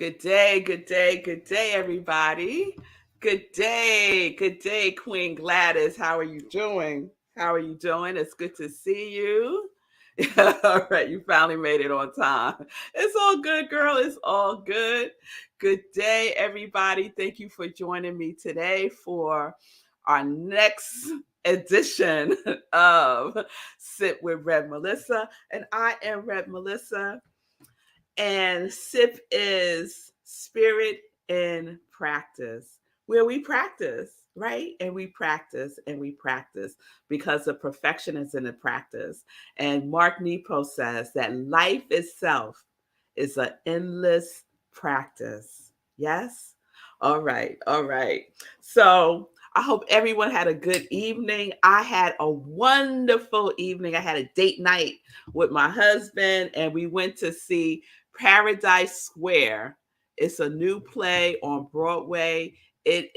Good day, good day, good day, everybody. Good day, Queen Gladys. How are you doing? How are you doing? It's good to see you. All right, you finally made it on time. It's all good, girl. It's all good. Good day, everybody. Thank you for joining me today for our next edition of Sit with Rev Melissa. And I am Rev Melissa. And SIP is spirit in practice, where we practice, right? And we practice and we practice because the perfection is in the practice. And Mark Nepo says that life itself is an endless practice. Yes? All right, all right. So I hope everyone had a good evening. I had a wonderful evening. I had a date night with my husband, and we went to see Paradise Square. It's a new play on Broadway. It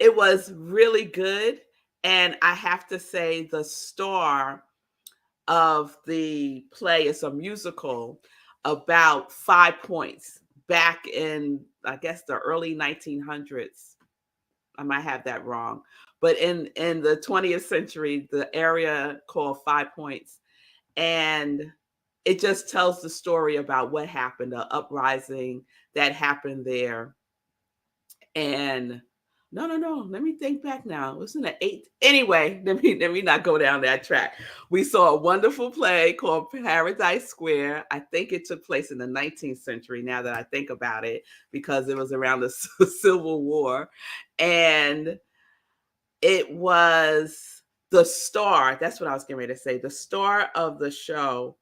was really good. And I have to say, the star of the play is a musical about 5 Points back in, I guess, the early 1900s. I might have that wrong. But in the 20th century, the area called 5 Points. And it just tells the story about what happened, the uprising that happened there. And no. Let me think back now. It was in the eighth. Anyway, let me not go down that track. We saw a wonderful play called Paradise Square. I think it took place in the 19th century. Now that I think about it, because it was around the Civil War, and it was the star. That's what I was getting ready to say. The star of the show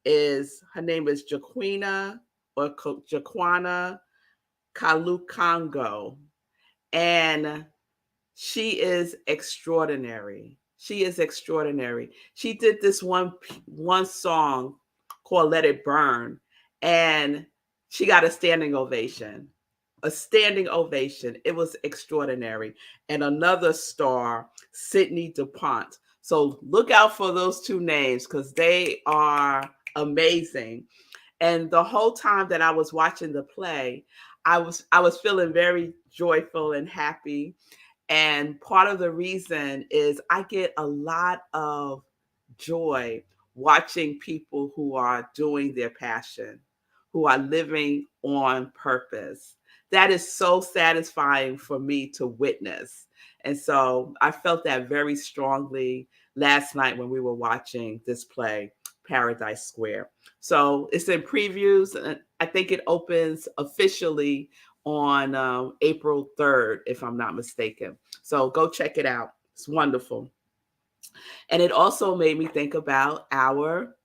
her name is Jaquana Kalukango. And she is extraordinary. She is extraordinary. She did this one song called Let It Burn, and she got a standing ovation. A standing ovation. It was extraordinary. And another star, Sydney DuPont. So look out for those two names because they are amazing. And the whole time that I was watching the play, I was feeling very joyful and happy. And part of the reason is I get a lot of joy watching people who are doing their passion, who are living on purpose. That is so satisfying for me to witness. And so I felt that very strongly last night when we were watching this play, Paradise Square. So it's in previews, and I think it opens officially on April 3rd, if I'm not mistaken. So go check it out. It's wonderful. And it also made me think about our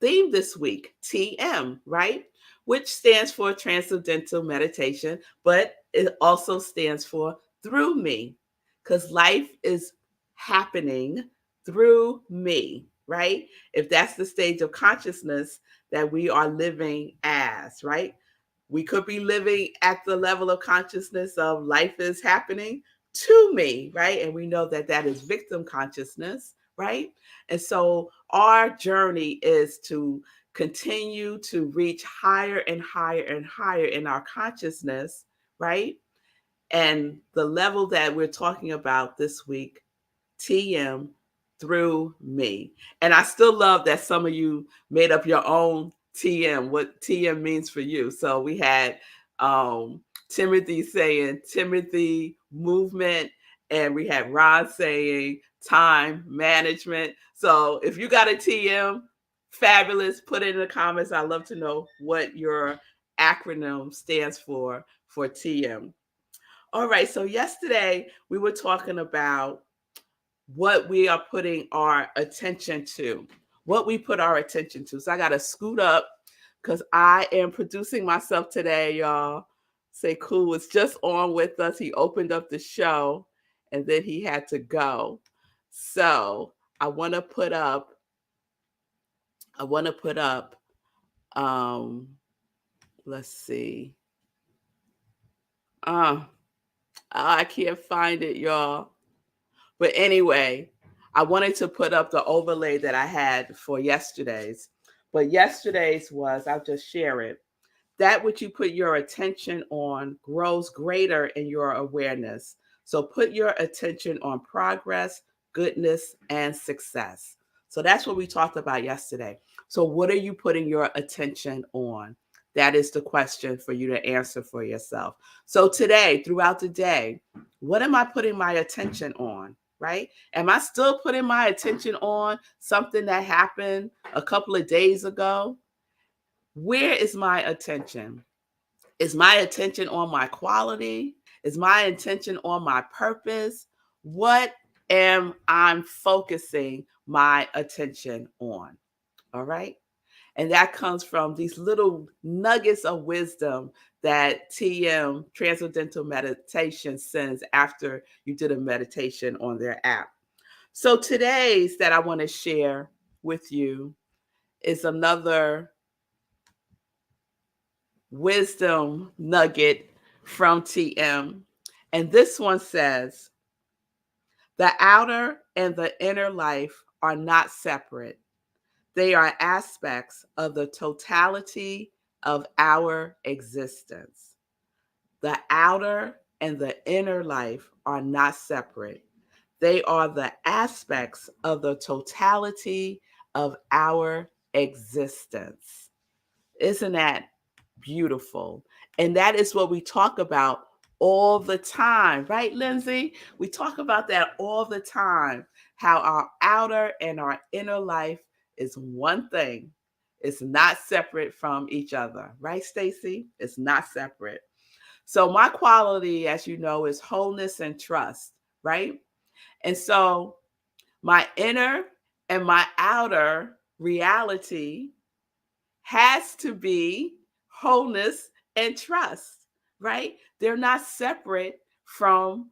theme this week, TM, right? Which stands for Transcendental Meditation, but it also stands for through me, because life is happening through me, right? If that's the stage of consciousness that we are living as, right? We could be living at the level of consciousness of life is happening to me, right? And we know that that is victim consciousness, right? And so our journey is to continue to reach higher and higher and higher in our consciousness, right? And the level that we're talking about this week, TM, through me. And I still love that some of you made up your own TM, what TM means for you. So we had Timothy saying Timothy movement, and we had Ron saying time management. So if you got a TM, fabulous. Put it in the comments. I'd love to know what your acronym stands for TM. All right. So yesterday we were talking about what we are putting our attention to, what we put our attention to. So I got to scoot up because I am producing myself today, y'all. Sekou was just on with us. He opened up the show and then he had to go. So I want to put up, let's see. I can't find it, y'all. But anyway, I wanted to put up the overlay that I had for yesterday's. But yesterday's was, I'll just share it, That which you put your attention on grows greater in your awareness. So put your attention on progress, goodness, and success. So that's what we talked about yesterday. So, what are you putting your attention on? That is the question for you to answer for yourself. So, today, throughout the day, what am I putting my attention on? Right? Am I still putting my attention on something that happened a couple of days ago? Where is my attention? Is my attention on my quality? Is my attention on my purpose? What am I focusing my attention on? All right. And that comes from these little nuggets of wisdom that TM, Transcendental Meditation, sends after you did a meditation on their app. So today's that I want to share with you is another wisdom nugget from TM. And this one says, the outer and the inner life are not separate. They are aspects of the totality of our existence. The outer and the inner life are not separate. They are the aspects of the totality of our existence. Isn't that beautiful? And that is what we talk about all the time, right, Lindsay? We talk about that all the time, how our outer and our inner life is one thing. It's not separate from each other, right, Stacy? It's not separate. So my quality, as you know, is wholeness and trust, right? And so my inner and my outer reality has to be wholeness and trust, right? They're not separate from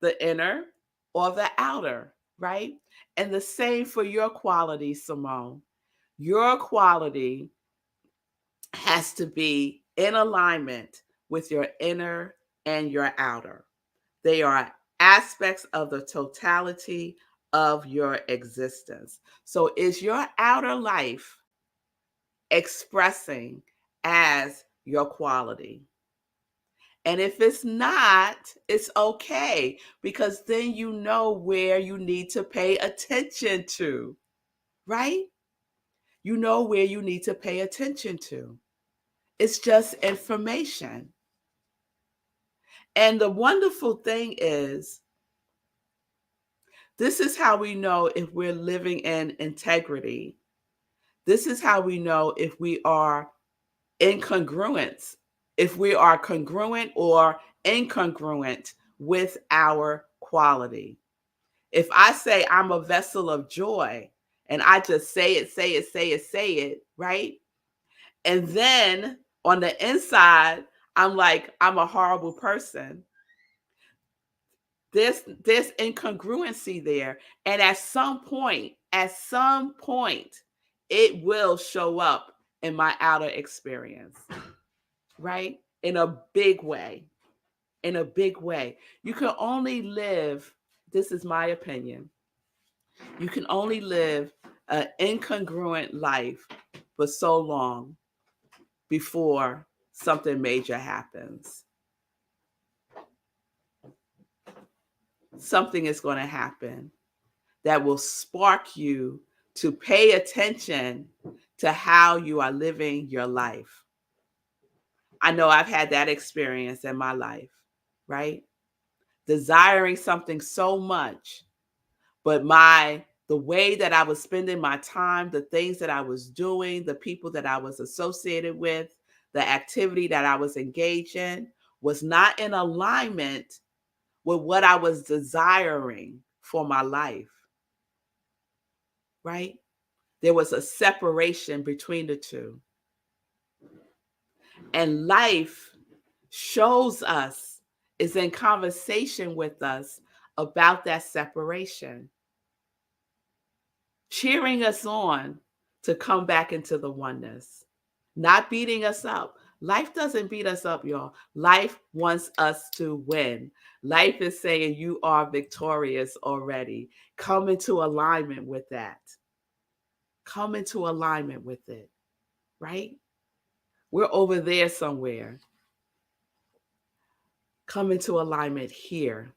the inner or the outer, right? And the same for your quality, Simone. Your quality has to be in alignment with your inner and your outer. They are aspects of the totality of your existence. So, is your outer life expressing as your quality? And if it's not, it's okay, because then you know where you need to pay attention to, right? You know where you need to pay attention to. It's just information. And the wonderful thing is, this is how we know if we're living in integrity. This is how we know if we are incongruence, if we are congruent or incongruent with our quality. If I say I'm a vessel of joy and I just say it, right? And then on the inside, I'm like, I'm a horrible person. There's incongruency there. And at some point, it will show up in my outer experience, right? In a big way. In a big way. You can only live, this is my opinion, you can only live an incongruent life for so long before something major happens. Something is going to happen that will spark you to pay attention to how you are living your life. I know I've had that experience in my life, right? Desiring something so much, but the way that I was spending my time, the things that I was doing, the people that I was associated with, the activity that I was engaged in was not in alignment with what I was desiring for my life, right? There was a separation between the two. And life shows us, is in conversation with us about that separation, cheering us on to come back into the oneness, not beating us up. Life doesn't beat us up, y'all. Life wants us to win. Life is saying you are victorious already. Come into alignment with that. Come into alignment with it, right? We're over there somewhere. Come into alignment here,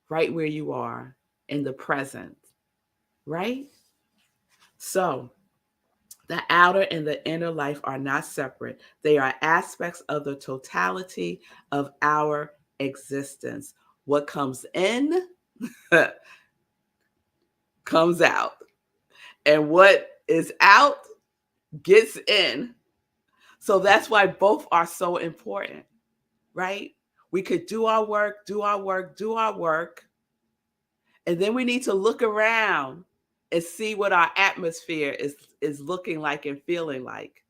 right where you are in the present, right? So, the outer and the inner life are not separate. They are aspects of the totality of our existence. What comes in comes out, and what is out gets in. So that's why both are so important, right? We could do our work, do our work, do our work, and then we need to look around and see what our atmosphere is looking like and feeling like.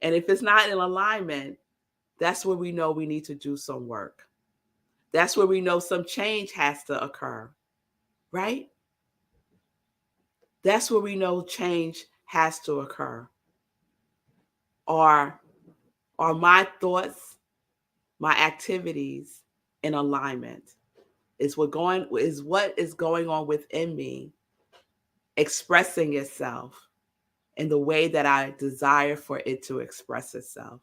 And if it's not in alignment, that's where we know we need to do some work. That's where we know some change has to occur, right? That's where we know change has to occur. Are my thoughts, my activities in alignment? What is going on within me expressing itself in the way that I desire for it to express itself.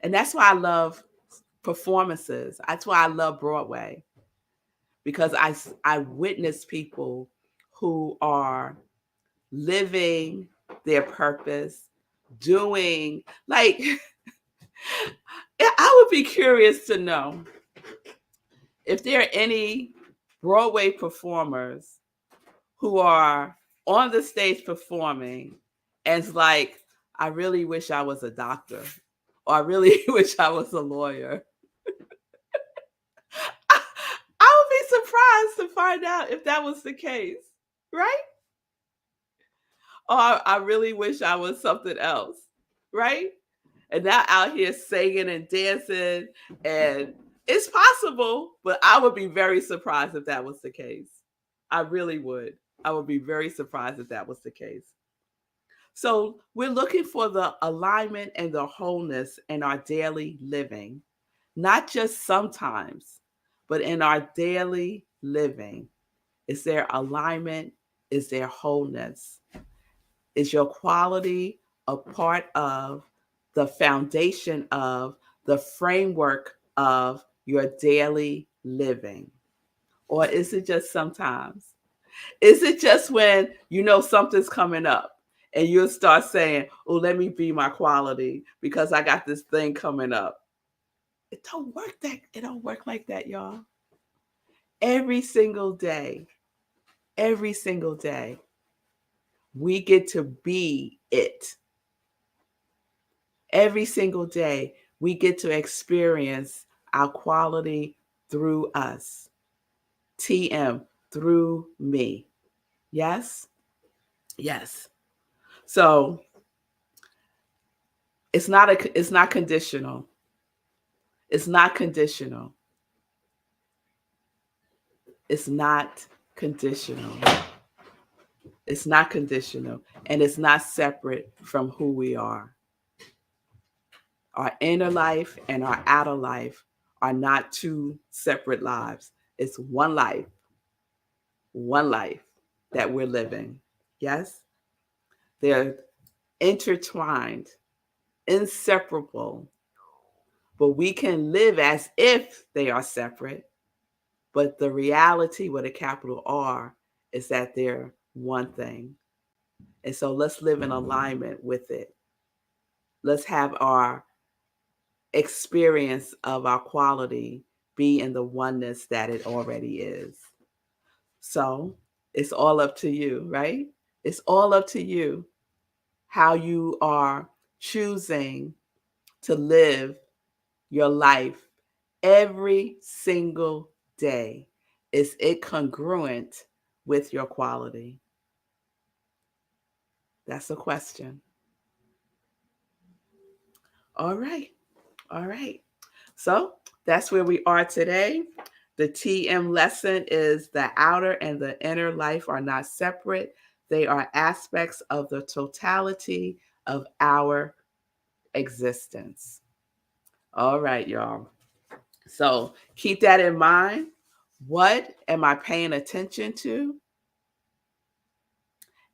And that's why I love performances. That's why I love Broadway, because I witness people who are living their purpose, doing like I would be curious to know if there are any Broadway performers who are on the stage performing and it's like, I really wish I was a doctor, or I really wish I was a lawyer. I would be surprised to find out if that was the case, right? Or I really wish I was something else, right? And now out here singing and dancing, and it's possible, but I would be very surprised if that was the case. I really would. I would be very surprised if that was the case. So we're looking for the alignment and the wholeness in our daily living, not just sometimes, but in our daily living. Is there alignment? Is there wholeness? Is your quality a part of the foundation of the framework of your daily living? Or is it just sometimes? Is it just when you know something's coming up and you'll start saying, oh, let me be my quality because I got this thing coming up? It don't work like that, y'all. Every single day, we get to be it. Every single day, we get to experience our quality through us. TM, through me. Yes? Yes. So it's not conditional. It's not conditional. It's not conditional. It's not conditional. And it's not separate from who we are. Our inner life and our outer life are not two separate lives. It's one life that we're living. Yes? They're intertwined, inseparable, but we can live as if they are separate. But the reality with a capital R is that they're one thing. And so let's live in alignment with it. Let's have our experience of our quality be in the oneness that it already is. So it's all up to you, right? It's all up to you how you are choosing to live your life every single day. Is it congruent with your quality? That's a question. All right. All right. So that's where we are today. The TM lesson is the outer and the inner life are not separate. They are aspects of the totality of our existence. All right, y'all. So keep that in mind. What am I paying attention to?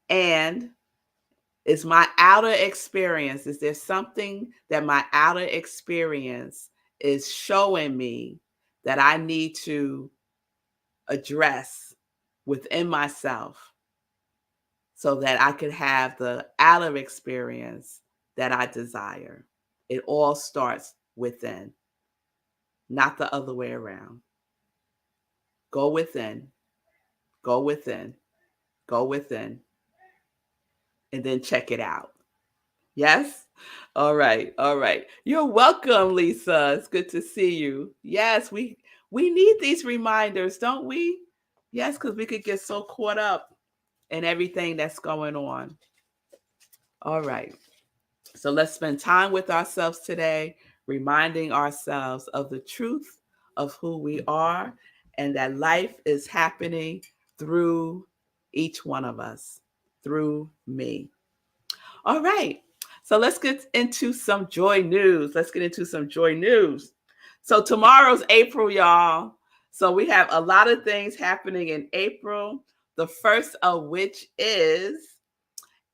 And Is my outer experience, is there something that my outer experience is showing me that I need to address within myself so that I could have the outer experience that I desire? It all starts within, not the other way around. Go within, go within, go within, and then check it out. Yes? All right. All right. You're welcome, Lisa. It's good to see you. Yes, we need these reminders, don't we? Yes, because we could get so caught up in everything that's going on. All right. So let's spend time with ourselves today, reminding ourselves of the truth of who we are and that life is happening through each one of us, through me. All right. So let's get into some joy news. Let's get into some joy news. So tomorrow's April, y'all. So we have a lot of things happening in April. The first of which is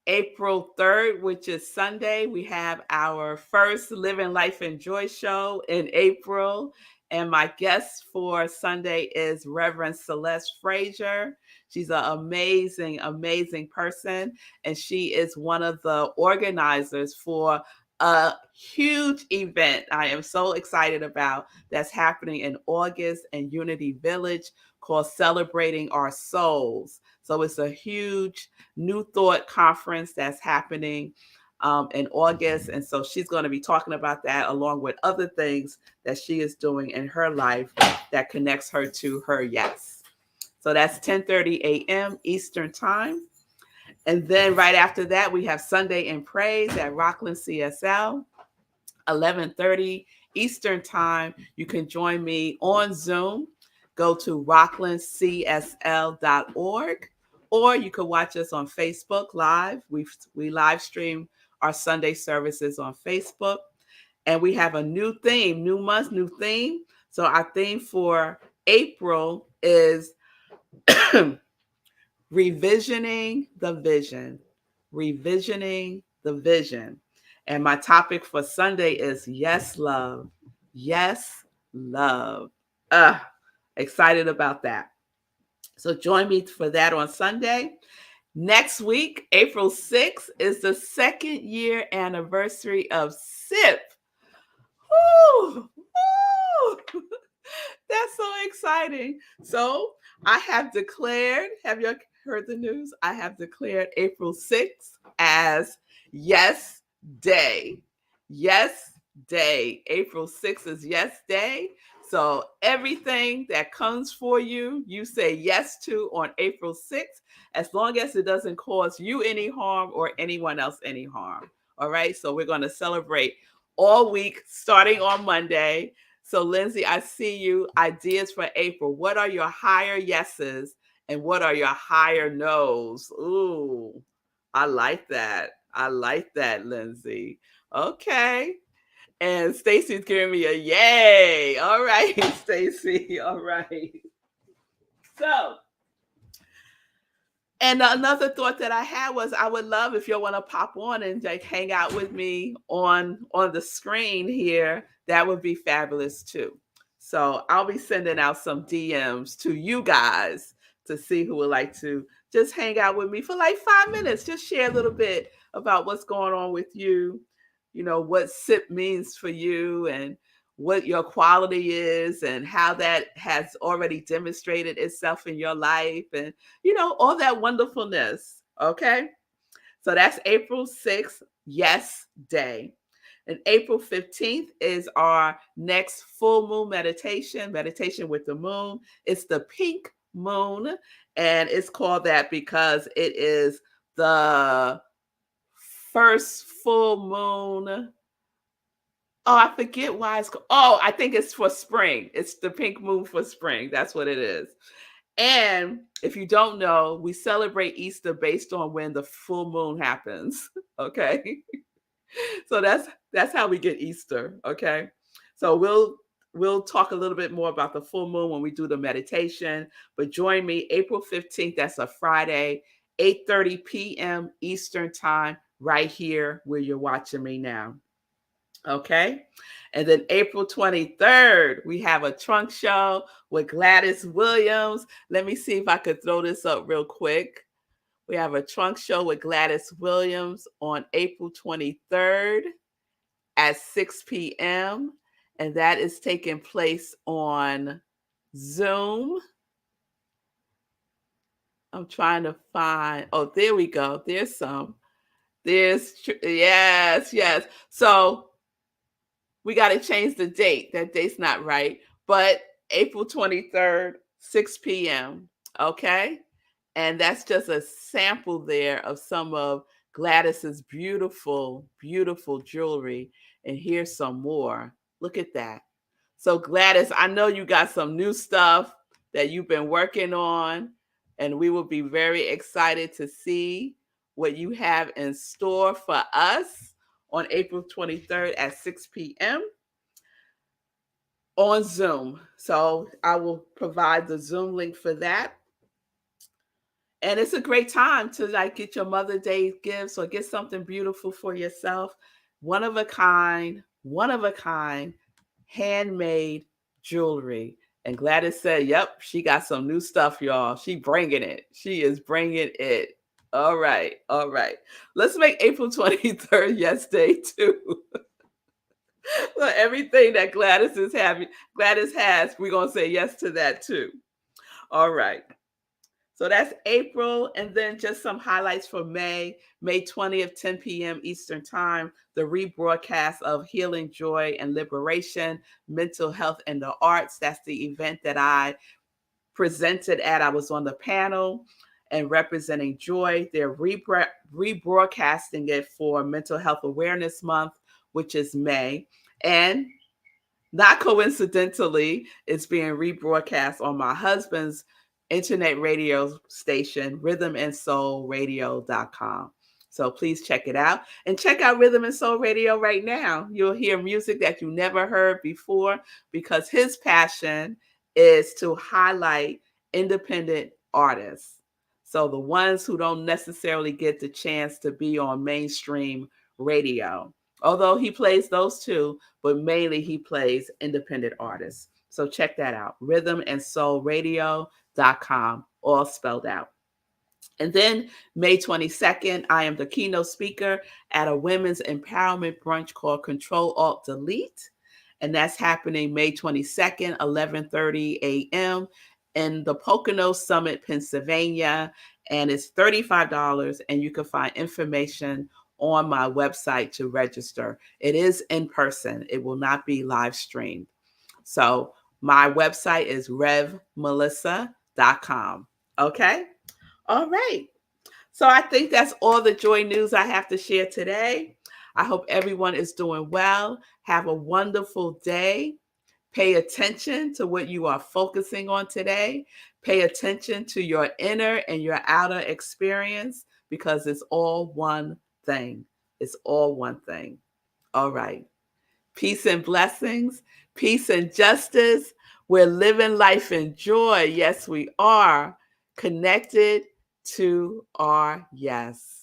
April 3rd, which is Sunday. We have our first Living Life and Joy show in April. And my guest for Sunday is Reverend Celeste Frazier. She's an amazing, amazing person. And she is one of the organizers for a huge event I am so excited about that's happening in August in Unity Village called Celebrating Our Souls. So it's a huge New Thought conference that's happening in August. And so she's going to be talking about that along with other things that she is doing in her life that connects her to her yes. So that's 10:30 a.m. Eastern Time. And then right after that, we have Sunday in Praise at Rockland CSL, 11:30 Eastern Time. You can join me on Zoom. Go to rocklandcsl.org, or you can watch us on Facebook Live. We live stream our Sunday services on Facebook. And we have a new theme, new month, new theme. So our theme for April is revisioning the vision, revisioning the vision. And my topic for Sunday is yes, love. Yes, love. Excited about that. So join me for that on Sunday. Next week, April 6th, is the second year anniversary of SIP. Woo! Woo! That's so exciting. So I have declared, have you heard the news? I have declared April 6th as Yes Day. Yes Day. April 6th is Yes Day. So everything that comes for you, you say yes to on April 6th, as long as it doesn't cause you any harm or anyone else any harm. All right. So we're going to celebrate all week starting on Monday. So, Lindsay, I see you. Ideas for April. What are your higher yeses and what are your higher nos? Ooh, I like that. I like that, Lindsay. Okay. And Stacy's giving me a yay. All right, Stacy. All right. So, and another thought that I had was I would love if you want to pop on and like hang out with me on the screen here. That would be fabulous too. So I'll be sending out some DMs to you guys to see who would like to just hang out with me for like 5 minutes. Just share a little bit about what's going on with you, what SIP means for you and what your quality is and how that has already demonstrated itself in your life and all that wonderfulness. Okay. So that's April 6th, Yes Day. And April 15th is our next full moon meditation with the moon. It's the pink moon. And it's called that because it is the first full moon. Oh, I forget why it's called. Oh, I think it's for spring. It's the pink moon for spring. That's what it is. And if you don't know, we celebrate Easter based on when the full moon happens. Okay. So that's how we get Easter. Okay. So we'll talk a little bit more about the full moon when we do the meditation. But join me April 15th. That's a Friday, 8:30 p.m. Eastern Time, right here where you're watching me now. Okay. And then April 23rd, we have a trunk show with Gladys Williams. Let me see if I could throw this up real quick. We have a trunk show with Gladys Williams on April 23rd at 6 p.m. And that is taking place on Zoom. I'm trying to find, oh, there we go. There's some. Yes, yes. So we got to change the date. That date's not right. But April 23rd, 6 p.m. Okay. And that's just a sample there of some of Gladys's beautiful, beautiful jewelry. And here's some more. Look at that. So, Gladys, I know you got some new stuff that you've been working on, and we will be very excited to see what you have in store for us on April 23rd at 6 p.m. on Zoom. So, I will provide the Zoom link for that. And it's a great time to like get your Mother Day gifts or get something beautiful for yourself. One of a kind, handmade jewelry. And Gladys said, yep, she got some new stuff, y'all. She bringing it. She is bringing it. All right. All right. Let's make April 23rd yes day too. So everything that Gladys is having, Gladys has, we're going to say yes to that too. All right. So that's April. And then just some highlights for May. May 20th, 10 p.m. Eastern Time, the rebroadcast of Healing, Joy, and Liberation, Mental Health, and the Arts. That's the event that I presented at. I was on the panel and representing Joy. They're rebroadcasting it for Mental Health Awareness Month, which is May. And not coincidentally, it's being rebroadcast on my husband's internet radio station, rhythmandsoulradio.com. So please check it out and check out Rhythm and Soul Radio right now. You'll hear music that you never heard before because his passion is to highlight independent artists. So the ones who don't necessarily get the chance to be on mainstream radio. Although he plays those too, but mainly he plays independent artists. So check that out, rhythmandsoulradio.com, all spelled out. And then May 22nd, I am the keynote speaker at a women's empowerment brunch called Control Alt Delete. And that's happening May 22nd, 11:30 a.m. in the Pocono Summit, Pennsylvania. And it's $35. And you can find information on my website to register. It is in person. It will not be live streamed. So my website is revmelissa.com. Okay. All right. So I think that's all the joy news I have to share today. I hope everyone is doing well. Have a wonderful day. Pay attention to what you are focusing on today. Pay attention to your inner and your outer experience because it's all one thing. It's all one thing. All right. Peace and blessings. Peace and justice. We're living life in joy. Yes, we are. Connected to our yes.